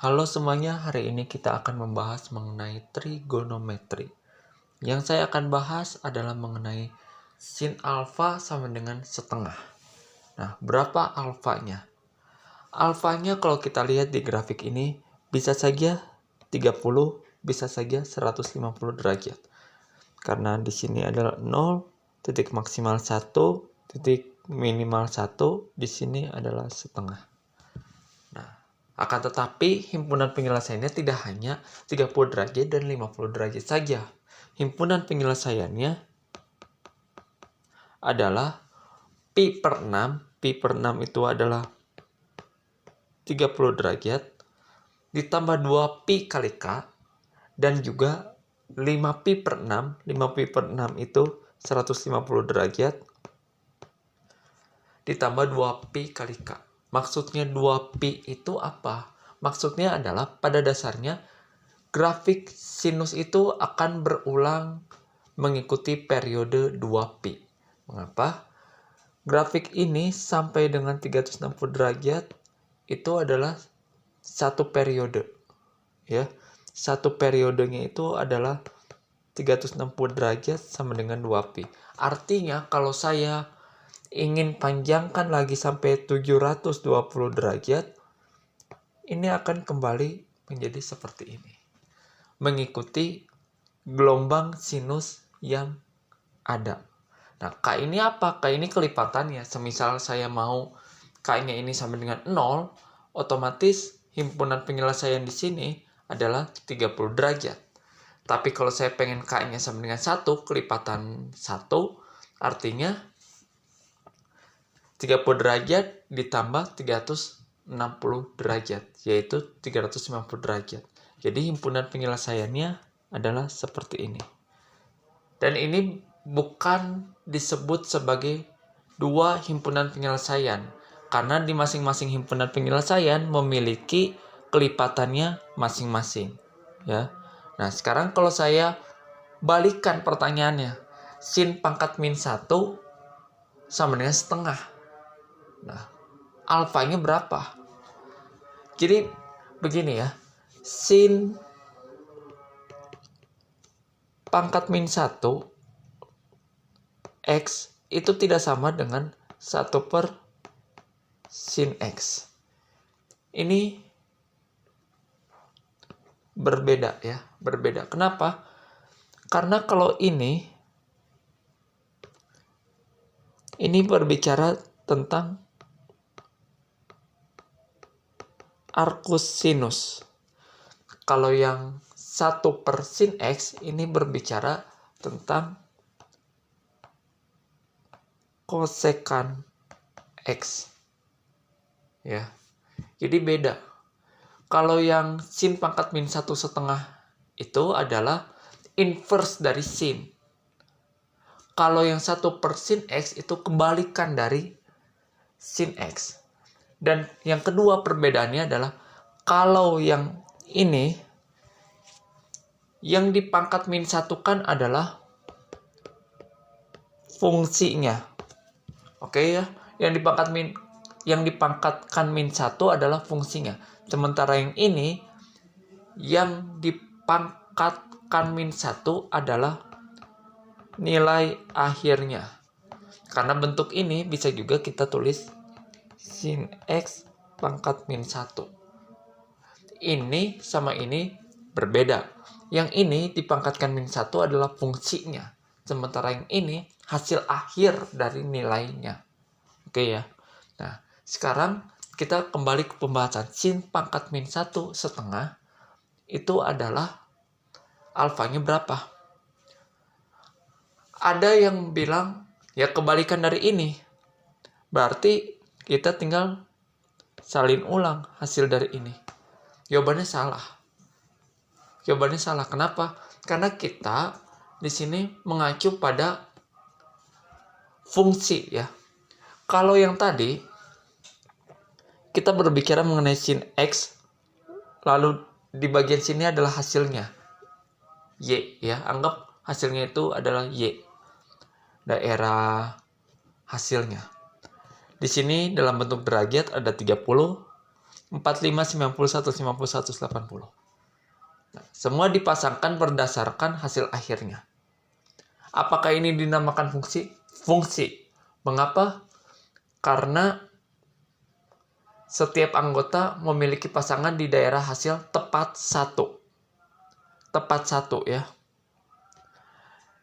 Halo semuanya, hari ini kita akan membahas mengenai trigonometri. Yang saya akan bahas adalah mengenai sin alfa sama dengan setengah. Nah, berapa alfanya? Alfanya kalau kita lihat di grafik ini, bisa saja 30, bisa saja 150 derajat. Karena di sini adalah 0, titik maksimal 1, titik minimal 1, di sini adalah setengah. Akan tetapi, himpunan penyelesaiannya tidak hanya 30 derajat dan 50 derajat saja. Himpunan penyelesaiannya adalah pi per 6. Pi per 6 itu adalah 30 derajat, ditambah 2 pi kali k, dan juga 5 pi per 6. 5 pi per 6 itu 150 derajat, ditambah 2 pi kali k. Maksudnya 2 pi itu apa? Maksudnya adalah pada dasarnya grafik sinus itu akan berulang mengikuti periode 2pi. Mengapa? Grafik ini sampai dengan 360 derajat itu adalah satu periode. Ya, satu periodenya itu adalah 360 derajat sama dengan 2pi. Artinya kalau saya ingin panjangkan lagi sampai 720 derajat, ini akan kembali menjadi seperti ini. Mengikuti gelombang sinus yang ada. Nah, K ini apa? K ini kelipatannya. Semisal saya mau K-nya ini sama dengan 0, otomatis himpunan penyelesaian di sini adalah 30 derajat. Tapi kalau saya pengen K-nya sama dengan 1, kelipatan 1, artinya 30 derajat ditambah 360 derajat, yaitu 350 derajat. Jadi himpunan penyelesaiannya adalah seperti ini. Dan ini bukan disebut sebagai dua himpunan penyelesaian, karena di masing-masing himpunan penyelesaian memiliki kelipatannya masing-masing. Ya. Nah, sekarang kalau saya balikan pertanyaannya, sin pangkat min 1 sama dengan setengah. Nah, alfanya berapa? Jadi begini ya, sin pangkat min 1 X itu tidak sama dengan 1 per sin X. Ini berbeda ya, berbeda. Kenapa? Karena kalau ini berbicara tentang arcus sinus. Kalau yang 1 per sin X ini berbicara tentang kosekan X. Ya. Jadi beda. Kalau yang sin pangkat min 1 setengah itu adalah inverse dari sin. Kalau yang 1 per sin X itu kebalikan dari sin X. Dan yang kedua perbedaannya adalah kalau yang ini yang dipangkat min 1 kan adalah fungsinya. Oke ya, yang dipangkatkan min 1 adalah fungsinya. Sementara yang ini yang dipangkatkan min 1 adalah nilai akhirnya. Karena bentuk ini bisa juga kita tulis sin X pangkat min 1. Ini sama ini berbeda. Yang ini dipangkatkan min 1 adalah fungsinya. Sementara yang ini hasil akhir dari nilainya. Oke ya. Nah, sekarang kita kembali ke pembahasan. Sin pangkat min 1 setengah itu adalah alfanya berapa? Ada yang bilang ya kebalikan dari ini. Berarti kita tinggal salin ulang hasil dari ini. Jawabannya salah. Jawabannya salah. Kenapa? Karena kita di sini mengacu pada fungsi ya. Kalau yang tadi kita berbicara mengenai sin X, lalu di bagian sini adalah hasilnya Y ya. Anggap hasilnya itu adalah Y. Daerah hasilnya. Di sini dalam bentuk derajat ada 30, 45, 90, 150, 180. Nah, semua dipasangkan berdasarkan hasil akhirnya. Apakah ini dinamakan fungsi? Fungsi. Mengapa? Karena setiap anggota memiliki pasangan di daerah hasil tepat satu. Tepat satu ya.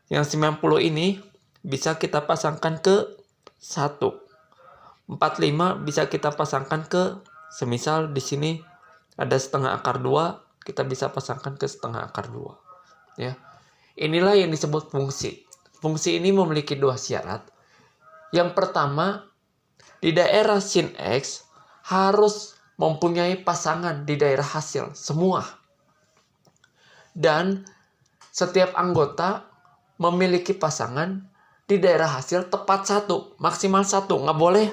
Yang 90 ini bisa kita pasangkan ke 1. 45 bisa kita pasangkan ke, semisal di sini ada setengah akar 2, kita bisa pasangkan ke setengah akar 2. Ya. Inilah yang disebut fungsi. Fungsi ini memiliki dua syarat. Yang pertama, di daerah sin X harus mempunyai pasangan di daerah hasil semua. Dan setiap anggota memiliki pasangan di daerah hasil tepat satu, maksimal satu, nggak boleh.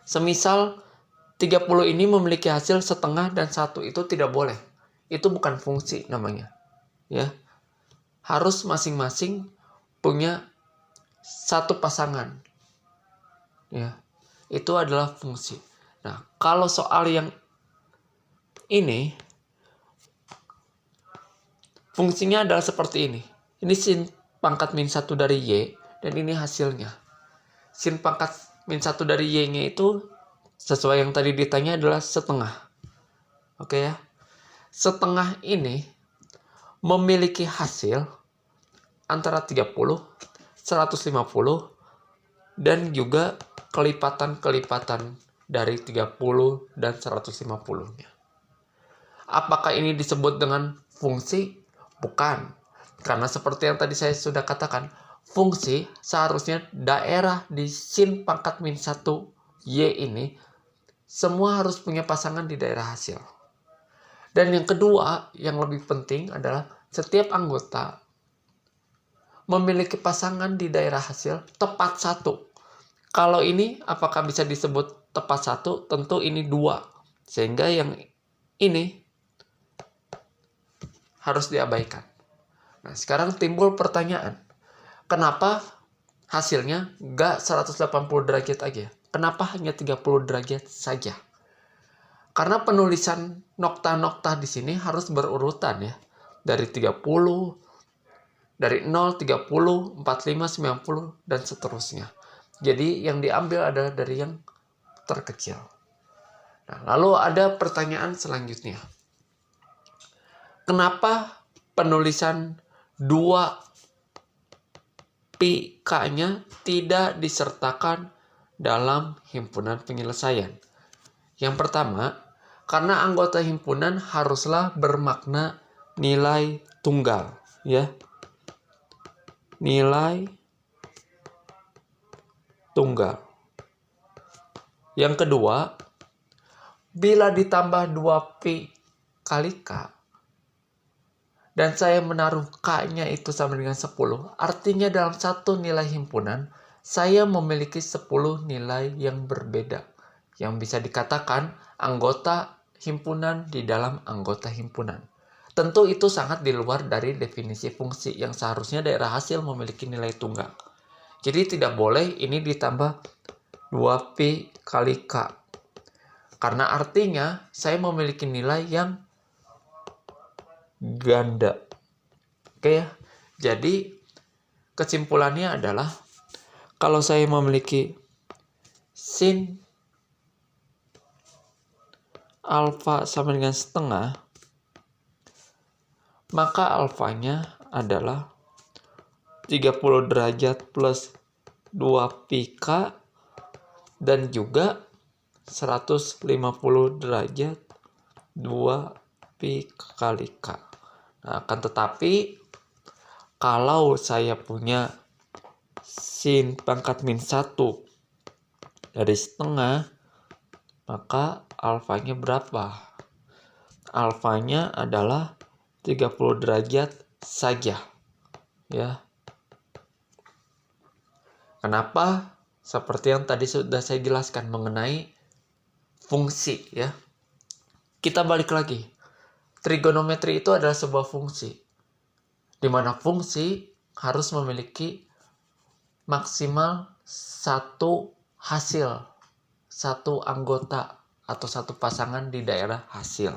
Semisal 30 ini memiliki hasil setengah dan satu, itu tidak boleh. Itu bukan fungsi namanya. Ya, harus masing-masing punya satu pasangan. Ya, itu adalah fungsi. Nah, kalau soal yang ini, fungsinya adalah seperti ini. Ini sin pangkat min 1 dari Y, dan ini hasilnya. Sin pangkat min 1 dari Y-nya itu, sesuai yang tadi ditanya, adalah setengah. Oke ya. Setengah ini memiliki hasil antara 30, 150, dan juga kelipatan-kelipatan dari 30 dan 150-nya. Apakah ini disebut dengan fungsi? Bukan. Karena seperti yang tadi saya sudah katakan, fungsi seharusnya daerah di sin pangkat min 1 Y ini semua harus punya pasangan di daerah hasil. Dan yang kedua, yang lebih penting adalah setiap anggota memiliki pasangan di daerah hasil tepat satu. Kalau ini apakah bisa disebut tepat satu? Tentu ini 2. Sehingga yang ini harus diabaikan. Nah, sekarang timbul pertanyaan. Kenapa hasilnya nggak 180 derajat aja? Kenapa hanya 30 derajat saja? Karena penulisan nokta-nokta di sini harus berurutan ya. Dari 30, dari 0, 30, 45, 90, dan seterusnya. Jadi yang diambil adalah dari yang terkecil. Nah, lalu ada pertanyaan selanjutnya. Kenapa penulisan 2 pi K-nya tidak disertakan dalam himpunan penyelesaian? Yang pertama, karena anggota himpunan haruslah bermakna nilai tunggal, ya. Nilai tunggal. Yang kedua, bila ditambah 2 pi kali K, dan saya menaruh K-nya itu sama dengan 10, artinya dalam satu nilai himpunan, saya memiliki 10 nilai yang berbeda. Yang bisa dikatakan anggota himpunan di dalam anggota himpunan. Tentu itu sangat di luar dari definisi fungsi yang seharusnya daerah hasil memiliki nilai tunggal. Jadi tidak boleh ini ditambah 2 pi kali K. Karena artinya saya memiliki nilai yang ganda. Oke ya. Jadi kesimpulannya adalah kalau saya memiliki sin alfa sama dengan setengah, maka alfanya adalah 30 derajat plus 2 pi K dan juga 150 derajat 2 pi kali K. Nah, akan tetapi kalau saya punya sin pangkat min 1 dari setengah, maka alfanya berapa? Alfanya adalah 30 derajat saja. Ya. Kenapa? Seperti yang tadi sudah saya jelaskan mengenai fungsi, ya. Kita balik lagi. Trigonometri itu adalah sebuah fungsi, di mana fungsi harus memiliki maksimal satu hasil, satu anggota atau satu pasangan di daerah hasil.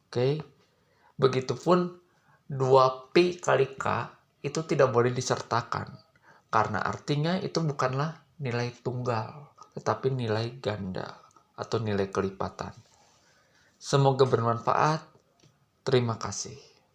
Oke. Begitupun 2pi kali K itu tidak boleh disertakan karena artinya itu bukanlah nilai tunggal, tetapi nilai ganda atau nilai kelipatan. Semoga bermanfaat. Terima kasih.